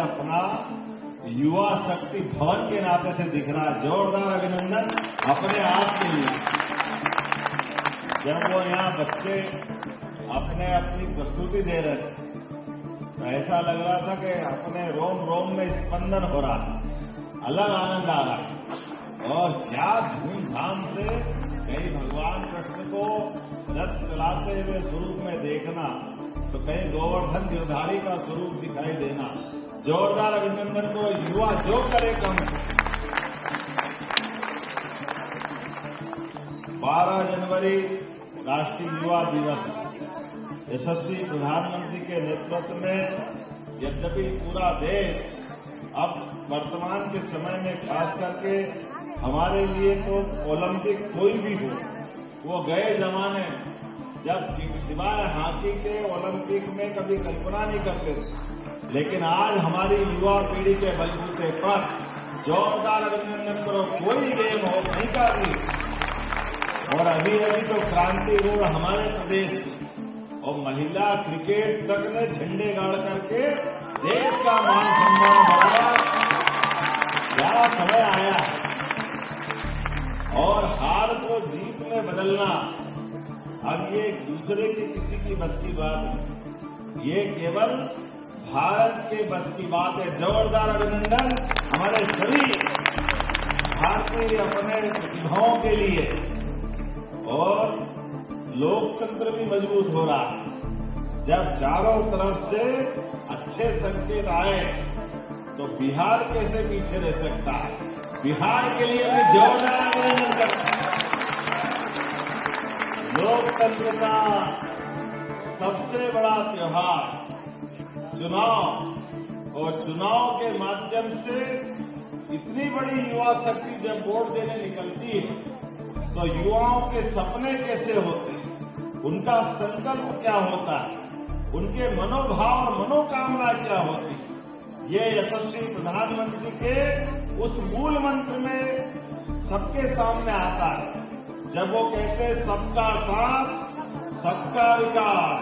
अपना युवा शक्ति भवन के नाते से दिख रहा है। जोरदार अभिनंदन अपने आप के लिए। जब वो यहाँ बच्चे अपनी प्रस्तुति दे रहे थे तो ऐसा लग रहा था कि अपने रोम रोम में स्पंदन हो रहा है, अलग आनंद आ रहा है। और क्या धूमधाम से कहीं भगवान कृष्ण को रथ चलाते हुए स्वरूप में देखना, तो कहीं गोवर्धन गिरधारी का स्वरूप दिखाई देना। जोरदार अभिनंदन को युवा जो करे कम। 12 जनवरी राष्ट्रीय युवा दिवस यशस्वी प्रधानमंत्री के नेतृत्व में यद्यपि पूरा देश अब वर्तमान के समय में खास करके हमारे लिए तो ओलंपिक कोई भी हो, वो गए जमाने जब सिवाय हॉकी के ओलंपिक में कभी कल्पना नहीं करते थे, लेकिन आज हमारी युवा पीढ़ी के बलबूते पर जोरदार अभिनंदन करो, कोई गेम हो नहीं का भी। और अभी तो क्रांति रोड हमारे प्रदेश की और महिला क्रिकेट तक ने झंडे गाड़ करके देश का मान सम्मान बढ़ाया। बड़ा समय आया है और हार को जीत में बदलना अब ये एक दूसरे के किसी की बस की बात नहीं, ये केवल भारत के बस की बात है। जोरदार अभिनंदन हमारे सभी भारतीय अपने प्रतिभाओं के लिए। और लोकतंत्र भी मजबूत हो रहा है। जब चारों तरफ से अच्छे संकेत आए तो बिहार कैसे पीछे रह सकता है। बिहार के लिए भी जोरदार अभिनंदन करता हूं। लोकतंत्र का सबसे बड़ा त्योहार चुनाव, और चुनाव के माध्यम से इतनी बड़ी युवा शक्ति जब वोट देने निकलती है तो युवाओं के सपने कैसे होते हैं, उनका संकल्प क्या होता है, उनके मनोभाव और मनोकामना क्या होती है, ये यशस्वी प्रधानमंत्री के उस मूल मंत्र में सबके सामने आता है। जब वो कहते हैं सबका साथ, सबका विकास,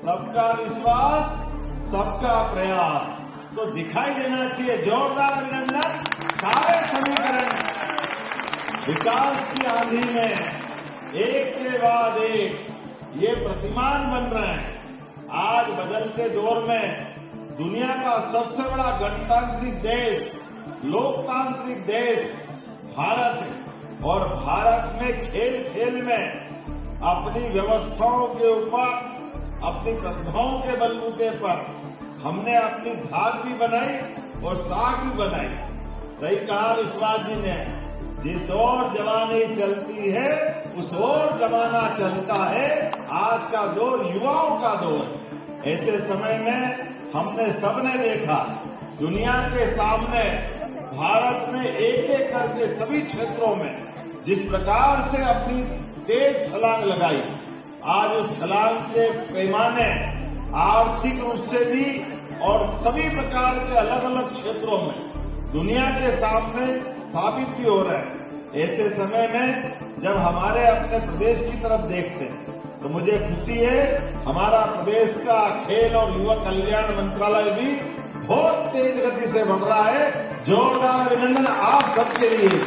सबका विश्वास, सबका प्रयास, तो दिखाई देना चाहिए। जोरदार अभिनंदन। सारे समीकरण विकास की आंधी में एक के बाद एक ये प्रतिमान बन रहे हैं। आज बदलते दौर में दुनिया का सबसे बड़ा गणतांत्रिक देश, लोकतांत्रिक देश भारत है। और भारत में खेल खेल में अपनी व्यवस्थाओं के ऊपर, अपनी प्रतिभाओं के बलबूते पर हमने अपनी धाक भी बनाई और साख भी बनाई। सही कहा विश्वास जी ने, जिस ओर जवानी चलती है उस ओर जमाना चलता है। आज का दौर युवाओं का दौर है। ऐसे समय में हमने सबने देखा दुनिया के सामने भारत ने एक एक करके सभी क्षेत्रों में जिस प्रकार से अपनी तेज छलांग लगाई। आज उस छलांग के पैमाने आर्थिक रूप से भी और सभी प्रकार के अलग अलग क्षेत्रों में दुनिया के सामने स्थापित भी हो रहे हैं। ऐसे समय में जब हमारे अपने प्रदेश की तरफ देखते हैं तो मुझे खुशी है, हमारा प्रदेश का खेल और युवा कल्याण मंत्रालय भी बहुत तेज गति से बढ़ रहा है। जोरदार अभिनंदन आप सबके लिए।